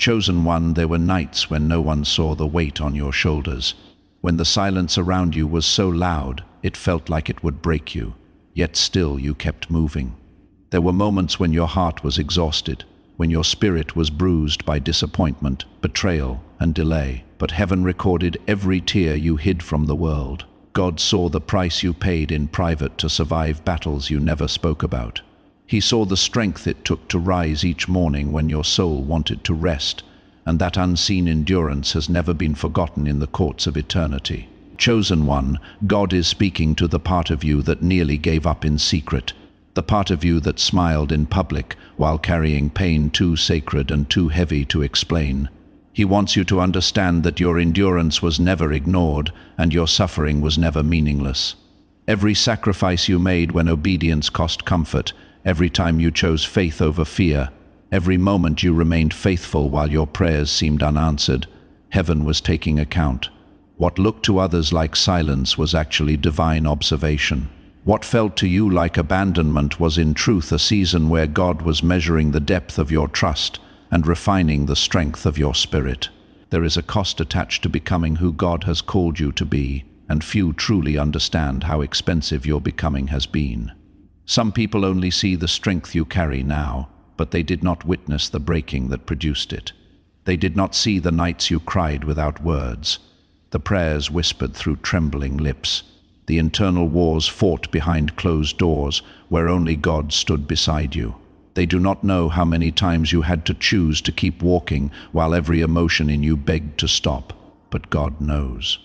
Chosen one, there were nights when no one saw the weight on your shoulders, when the silence around you was so loud it felt like it would break you, yet still you kept moving. There were moments when your heart was exhausted, when your spirit was bruised by disappointment, betrayal, and delay, but heaven recorded every tear you hid from the world. God saw the price you paid in private to survive battles you never spoke about. He saw the strength it took to rise each morning when your soul wanted to rest, and that unseen endurance has never been forgotten in the courts of eternity. Chosen one, God is speaking to the part of you that nearly gave up in secret, the part of you that smiled in public while carrying pain too sacred and too heavy to explain. He wants you to understand that your endurance was never ignored and your suffering was never meaningless. Every sacrifice you made when obedience cost comfort, every time you chose faith over fear, every moment you remained faithful while your prayers seemed unanswered, heaven was taking account. What looked to others like silence was actually divine observation. What felt to you like abandonment was in truth a season where God was measuring the depth of your trust and refining the strength of your spirit. There is a cost attached to becoming who God has called you to be, and few truly understand how expensive your becoming has been. Some people only see the strength you carry now, but they did not witness the breaking that produced it. They did not see the nights you cried without words, the prayers whispered through trembling lips, the internal wars fought behind closed doors where only God stood beside you. They do not know how many times you had to choose to keep walking while every emotion in you begged to stop, but God knows.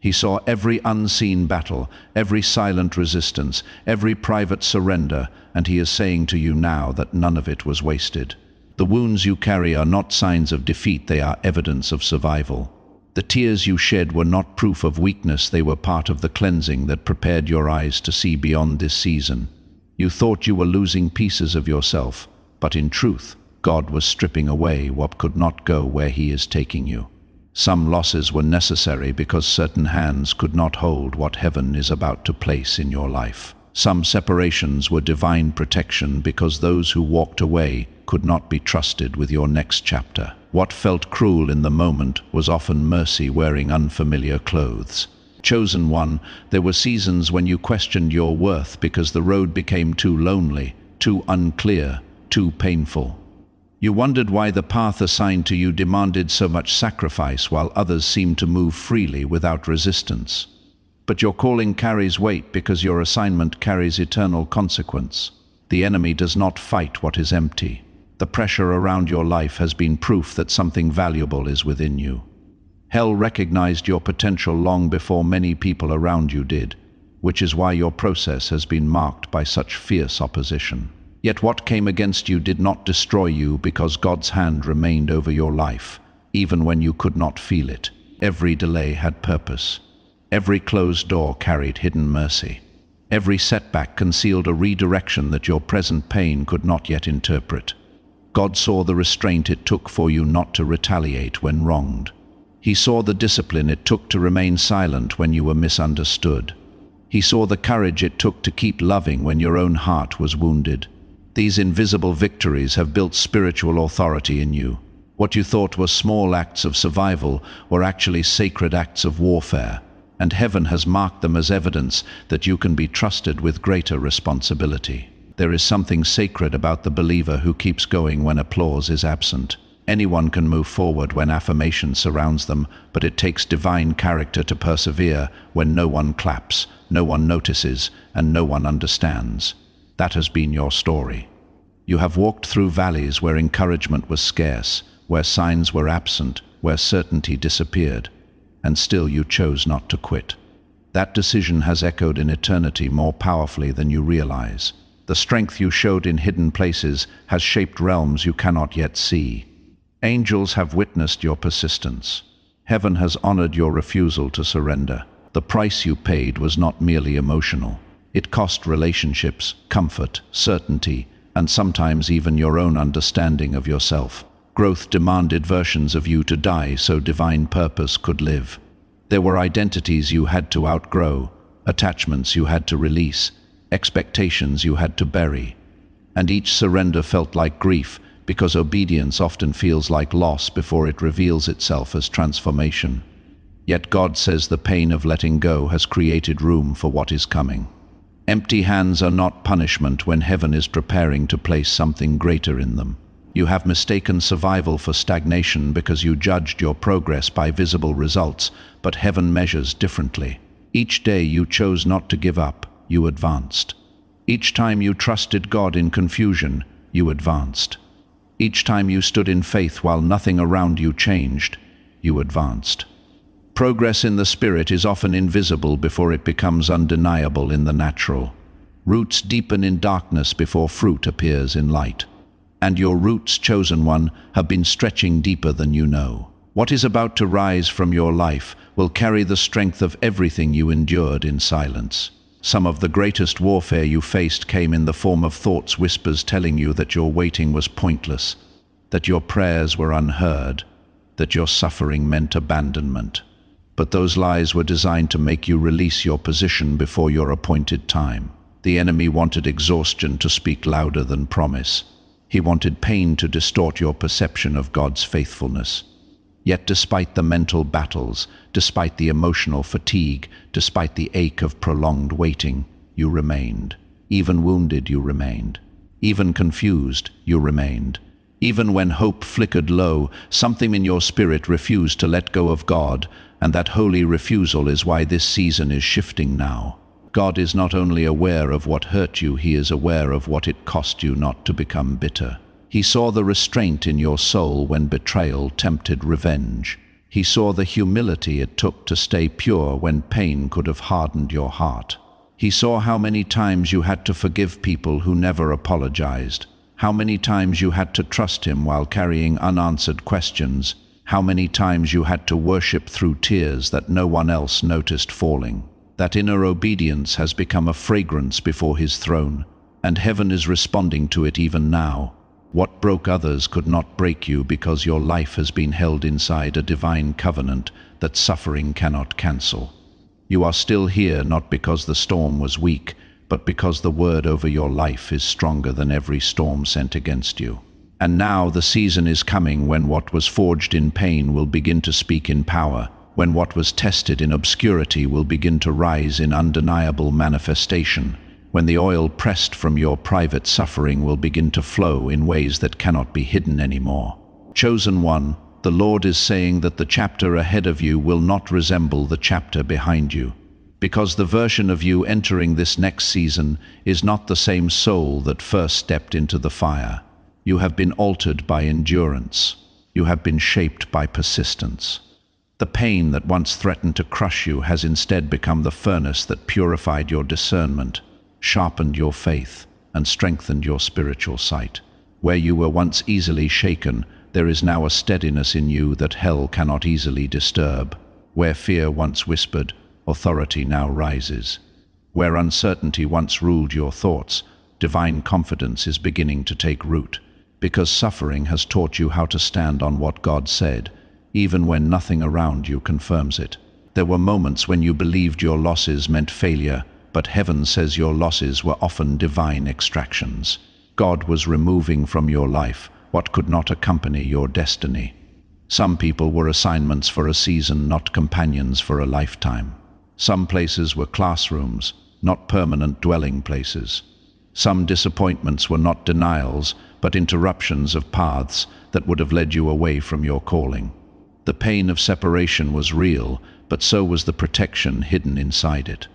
He saw every unseen battle, every silent resistance, every private surrender, and he is saying to you now that none of it was wasted. The wounds you carry are not signs of defeat, they are evidence of survival. The tears you shed were not proof of weakness, they were part of the cleansing that prepared your eyes to see beyond this season. You thought you were losing pieces of yourself, but in truth, God was stripping away what could not go where he is taking you. Some losses were necessary because certain hands could not hold what heaven is about to place in your life. Some separations were divine protection because those who walked away could not be trusted with your next chapter. What felt cruel in the moment was often mercy wearing unfamiliar clothes. Chosen one, there were seasons when you questioned your worth because the road became too lonely, too unclear, too painful. You wondered why the path assigned to you demanded so much sacrifice while others seemed to move freely without resistance. But your calling carries weight because your assignment carries eternal consequence. The enemy does not fight what is empty. The pressure around your life has been proof that something valuable is within you. Hell recognized your potential long before many people around you did, which is why your process has been marked by such fierce opposition. Yet what came against you did not destroy you because God's hand remained over your life, even when you could not feel it. Every delay had purpose. Every closed door carried hidden mercy. Every setback concealed a redirection that your present pain could not yet interpret. God saw the restraint it took for you not to retaliate when wronged. He saw the discipline it took to remain silent when you were misunderstood. He saw the courage it took to keep loving when your own heart was wounded. These invisible victories have built spiritual authority in you. What you thought were small acts of survival were actually sacred acts of warfare, and heaven has marked them as evidence that you can be trusted with greater responsibility. There is something sacred about the believer who keeps going when applause is absent. Anyone can move forward when affirmation surrounds them, but it takes divine character to persevere when no one claps, no one notices, and no one understands. That has been your story. You have walked through valleys where encouragement was scarce, where signs were absent, where certainty disappeared, and still you chose not to quit. That decision has echoed in eternity more powerfully than you realize. The strength you showed in hidden places has shaped realms you cannot yet see. Angels have witnessed your persistence. Heaven has honored your refusal to surrender. The price you paid was not merely emotional. It cost relationships, comfort, certainty, and sometimes even your own understanding of yourself. Growth demanded versions of you to die so divine purpose could live. There were identities you had to outgrow, attachments you had to release, expectations you had to bury. And each surrender felt like grief because obedience often feels like loss before it reveals itself as transformation. Yet God says the pain of letting go has created room for what is coming. Empty hands are not punishment when heaven is preparing to place something greater in them. You have mistaken survival for stagnation because you judged your progress by visible results, but heaven measures differently. Each day you chose not to give up, you advanced. Each time you trusted God in confusion, you advanced. Each time you stood in faith while nothing around you changed, you advanced. Progress in the spirit is often invisible before it becomes undeniable in the natural. Roots deepen in darkness before fruit appears in light. And your roots, chosen one, have been stretching deeper than you know. What is about to rise from your life will carry the strength of everything you endured in silence. Some of the greatest warfare you faced came in the form of thoughts, whispers telling you that your waiting was pointless, that your prayers were unheard, that your suffering meant abandonment. But those lies were designed to make you release your position before your appointed time. The enemy wanted exhaustion to speak louder than promise. He wanted pain to distort your perception of God's faithfulness. Yet despite the mental battles, despite the emotional fatigue, despite the ache of prolonged waiting, you remained. Even wounded, you remained. Even confused, you remained. Even when hope flickered low, something in your spirit refused to let go of God, and that holy refusal is why this season is shifting now. God is not only aware of what hurt you, He is aware of what it cost you not to become bitter. He saw the restraint in your soul when betrayal tempted revenge. He saw the humility it took to stay pure when pain could have hardened your heart. He saw how many times you had to forgive people who never apologized, how many times you had to trust Him while carrying unanswered questions, how many times you had to worship through tears that no one else noticed falling. That inner obedience has become a fragrance before His throne, and heaven is responding to it even now. What broke others could not break you because your life has been held inside a divine covenant that suffering cannot cancel. You are still here not because the storm was weak, but because the word over your life is stronger than every storm sent against you. And now the season is coming when what was forged in pain will begin to speak in power, when what was tested in obscurity will begin to rise in undeniable manifestation, when the oil pressed from your private suffering will begin to flow in ways that cannot be hidden anymore. Chosen one, the Lord is saying that the chapter ahead of you will not resemble the chapter behind you, because the version of you entering this next season is not the same soul that first stepped into the fire. You have been altered by endurance. You have been shaped by persistence. The pain that once threatened to crush you has instead become the furnace that purified your discernment, sharpened your faith, and strengthened your spiritual sight. Where you were once easily shaken, there is now a steadiness in you that hell cannot easily disturb. Where fear once whispered, authority now rises. Where uncertainty once ruled your thoughts, divine confidence is beginning to take root, because suffering has taught you how to stand on what God said, even when nothing around you confirms it. There were moments when you believed your losses meant failure, but heaven says your losses were often divine extractions. God was removing from your life what could not accompany your destiny. Some people were assignments for a season, not companions for a lifetime. Some places were classrooms, not permanent dwelling places. Some disappointments were not denials, but interruptions of paths that would have led you away from your calling. The pain of separation was real, but so was the protection hidden inside it.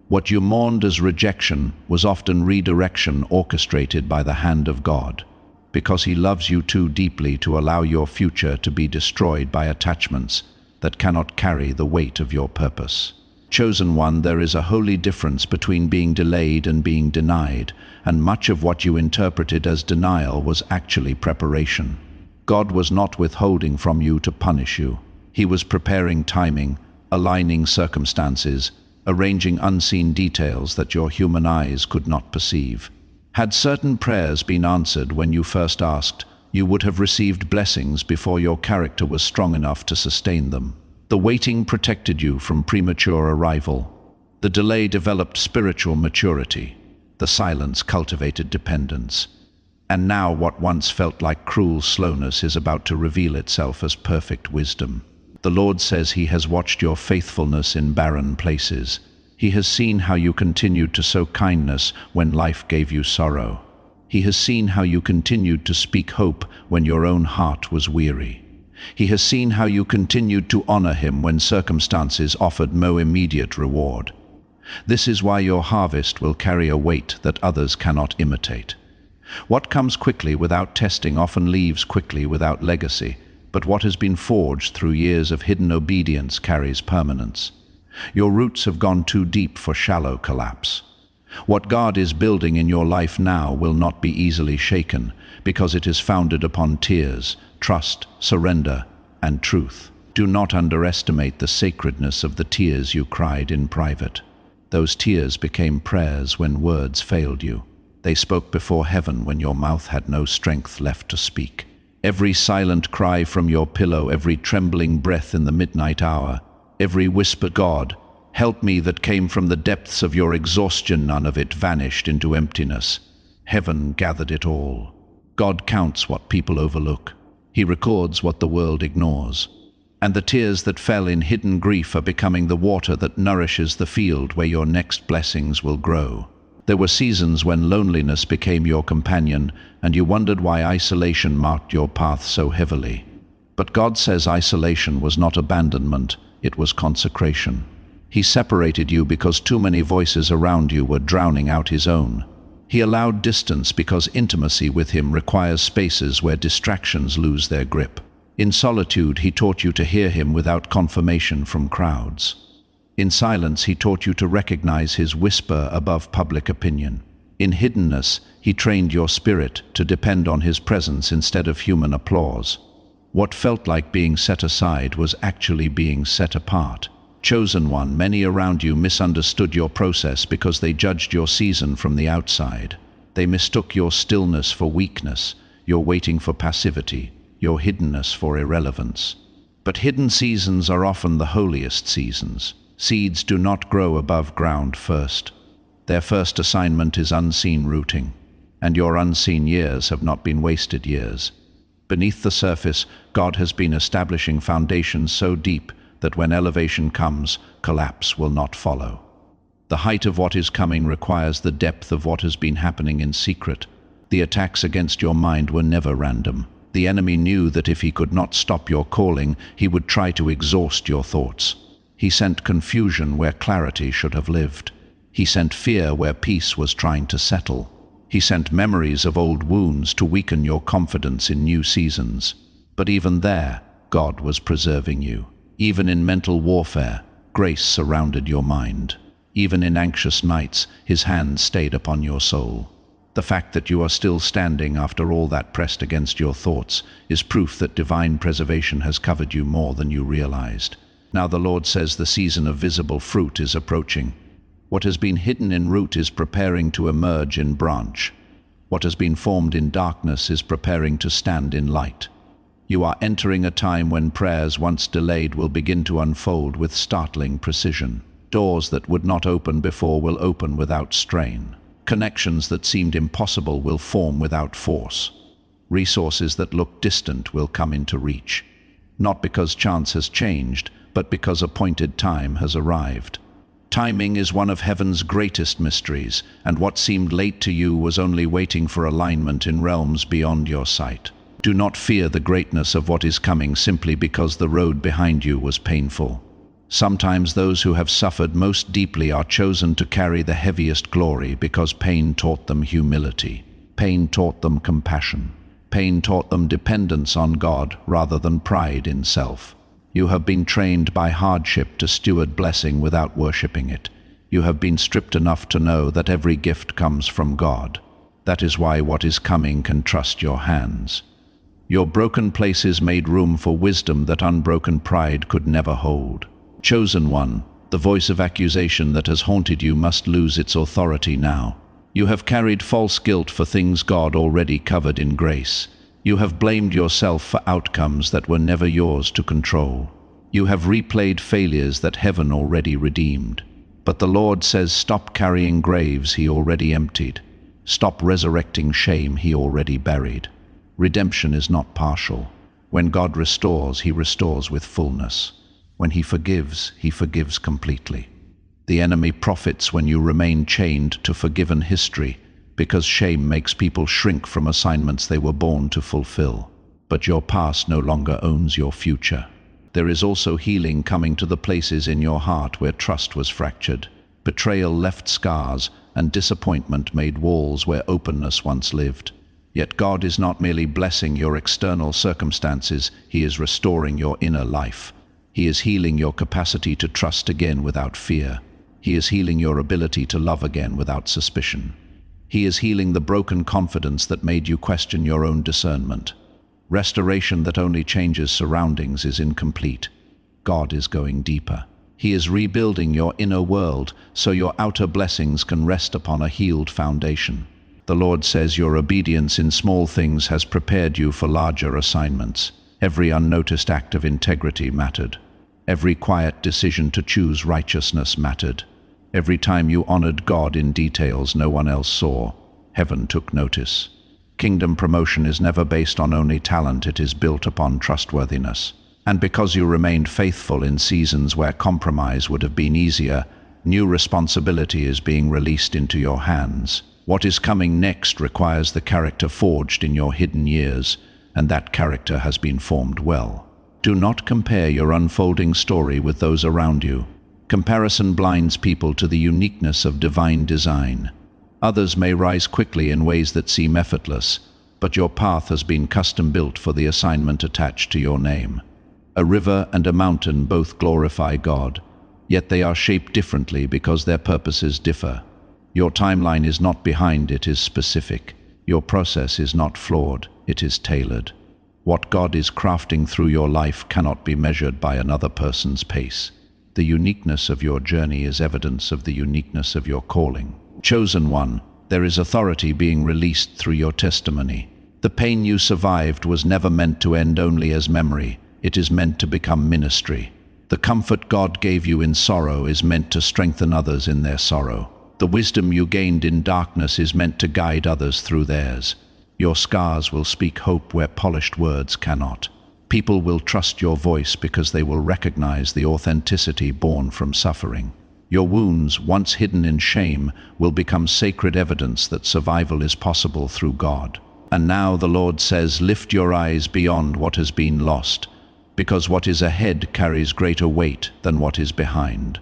What you mourned as rejection was often redirection orchestrated by the hand of God, because He loves you too deeply to allow your future to be destroyed by attachments that cannot carry the weight of your purpose. Chosen one, there is a holy difference between being delayed and being denied, and much of what you interpreted as denial was actually preparation. God was not withholding from you to punish you. He was preparing timing, aligning circumstances, arranging unseen details that your human eyes could not perceive. Had certain prayers been answered when you first asked, you would have received blessings before your character was strong enough to sustain them. The waiting protected you from premature arrival. The delay developed spiritual maturity. The silence cultivated dependence. And now what once felt like cruel slowness is about to reveal itself as perfect wisdom. The Lord says He has watched your faithfulness in barren places. He has seen how you continued to sow kindness when life gave you sorrow. He has seen how you continued to speak hope when your own heart was weary. He has seen how you continued to honor Him when circumstances offered no immediate reward. This is why your harvest will carry a weight that others cannot imitate. What comes quickly without testing often leaves quickly without legacy, but what has been forged through years of hidden obedience carries permanence. Your roots have gone too deep for shallow collapse. What God is building in your life now will not be easily shaken, because it is founded upon tears, trust, surrender, and truth. Do not underestimate the sacredness of the tears you cried in private. Those tears became prayers when words failed you. They spoke before heaven when your mouth had no strength left to speak. Every silent cry from your pillow, every trembling breath in the midnight hour, every whisper, "God, help me," that came from the depths of your exhaustion, none of it vanished into emptiness. Heaven gathered it all. God counts what people overlook. He records what the world ignores. And the tears that fell in hidden grief are becoming the water that nourishes the field where your next blessings will grow. There were seasons when loneliness became your companion, and you wondered why isolation marked your path so heavily. But God says isolation was not abandonment, it was consecration. He separated you because too many voices around you were drowning out His own. He allowed distance because intimacy with Him requires spaces where distractions lose their grip. In solitude, He taught you to hear Him without confirmation from crowds. In silence, He taught you to recognize His whisper above public opinion. In hiddenness, He trained your spirit to depend on His presence instead of human applause. What felt like being set aside was actually being set apart. Chosen one, many around you misunderstood your process because they judged your season from the outside. They mistook your stillness for weakness, your waiting for passivity, your hiddenness for irrelevance. But hidden seasons are often the holiest seasons. Seeds do not grow above ground first. Their first assignment is unseen rooting, and your unseen years have not been wasted years. Beneath the surface, God has been establishing foundations so deep that when elevation comes, collapse will not follow. The height of what is coming requires the depth of what has been happening in secret. The attacks against your mind were never random. The enemy knew that if he could not stop your calling, he would try to exhaust your thoughts. He sent confusion where clarity should have lived. He sent fear where peace was trying to settle. He sent memories of old wounds to weaken your confidence in new seasons. But even there, God was preserving you. Even in mental warfare, grace surrounded your mind. Even in anxious nights, His hand stayed upon your soul. The fact that you are still standing after all that pressed against your thoughts is proof that divine preservation has covered you more than you realized. Now the Lord says the season of visible fruit is approaching. What has been hidden in root is preparing to emerge in branch. What has been formed in darkness is preparing to stand in light. You are entering a time when prayers once delayed will begin to unfold with startling precision. Doors that would not open before will open without strain. Connections that seemed impossible will form without force. Resources that looked distant will come into reach. Not because chance has changed, but because appointed time has arrived. Timing is one of heaven's greatest mysteries, and what seemed late to you was only waiting for alignment in realms beyond your sight. Do not fear the greatness of what is coming simply because the road behind you was painful. Sometimes those who have suffered most deeply are chosen to carry the heaviest glory because pain taught them humility. Pain taught them compassion. Pain taught them dependence on God rather than pride in self. You have been trained by hardship to steward blessing without worshipping it. You have been stripped enough to know that every gift comes from God. That is why what is coming can trust your hands. Your broken places made room for wisdom that unbroken pride could never hold. Chosen one, the voice of accusation that has haunted you must lose its authority now. You have carried false guilt for things God already covered in grace. You have blamed yourself for outcomes that were never yours to control. You have replayed failures that heaven already redeemed. But the Lord says, stop carrying graves He already emptied. Stop resurrecting shame he already buried. Redemption is not partial. When God restores, he restores with fullness. When he forgives completely. The enemy profits when you remain chained to forgiven history, because shame makes people shrink from assignments they were born to fulfill. But your past no longer owns your future. There is also healing coming to the places in your heart where trust was fractured. Betrayal left scars, and disappointment made walls where openness once lived. Yet God is not merely blessing your external circumstances, he is restoring your inner life. He is healing your capacity to trust again without fear. He is healing your ability to love again without suspicion. He is healing the broken confidence that made you question your own discernment. Restoration that only changes surroundings is incomplete. God is going deeper. He is rebuilding your inner world so your outer blessings can rest upon a healed foundation. The Lord says your obedience in small things has prepared you for larger assignments. Every unnoticed act of integrity mattered. Every quiet decision to choose righteousness mattered. Every time you honored God in details no one else saw, heaven took notice. Kingdom promotion is never based on only talent, it is built upon trustworthiness. And because you remained faithful in seasons where compromise would have been easier, new responsibility is being released into your hands. What is coming next requires the character forged in your hidden years, and that character has been formed well. Do not compare your unfolding story with those around you. Comparison blinds people to the uniqueness of divine design. Others may rise quickly in ways that seem effortless, but your path has been custom built for the assignment attached to your name. A river and a mountain both glorify God, yet they are shaped differently because their purposes differ. Your timeline is not behind, it is specific. Your process is not flawed, it is tailored. What God is crafting through your life cannot be measured by another person's pace. The uniqueness of your journey is evidence of the uniqueness of your calling. Chosen one, there is authority being released through your testimony. The pain you survived was never meant to end only as memory, it is meant to become ministry. The comfort God gave you in sorrow is meant to strengthen others in their sorrow. The wisdom you gained in darkness is meant to guide others through theirs. Your scars will speak hope where polished words cannot. People will trust your voice because they will recognize the authenticity born from suffering. Your wounds, once hidden in shame, will become sacred evidence that survival is possible through God. And now the Lord says, lift your eyes beyond what has been lost, because what is ahead carries greater weight than what is behind.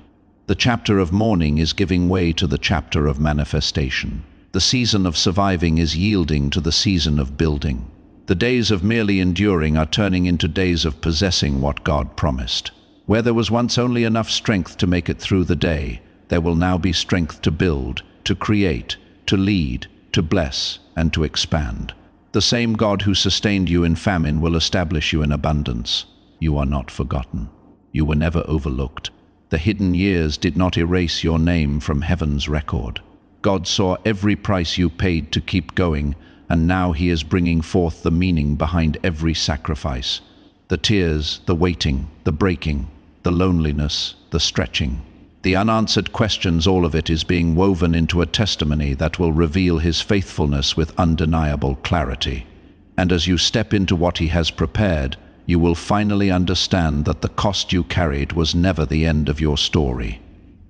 The chapter of mourning is giving way to the chapter of manifestation. The season of surviving is yielding to the season of building. The days of merely enduring are turning into days of possessing what God promised. Where there was once only enough strength to make it through the day, there will now be strength to build, to create, to lead, to bless, and to expand. The same God who sustained you in famine will establish you in abundance. You are not forgotten. You were never overlooked. The hidden years did not erase your name from heaven's record. God saw every price you paid to keep going, and now he is bringing forth the meaning behind every sacrifice. The tears, the waiting, the breaking, the loneliness, the stretching. The unanswered questions, all of it is being woven into a testimony that will reveal his faithfulness with undeniable clarity. And as you step into what he has prepared, you will finally understand that the cost you carried was never the end of your story,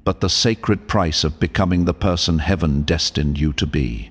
but the sacred price of becoming the person heaven destined you to be.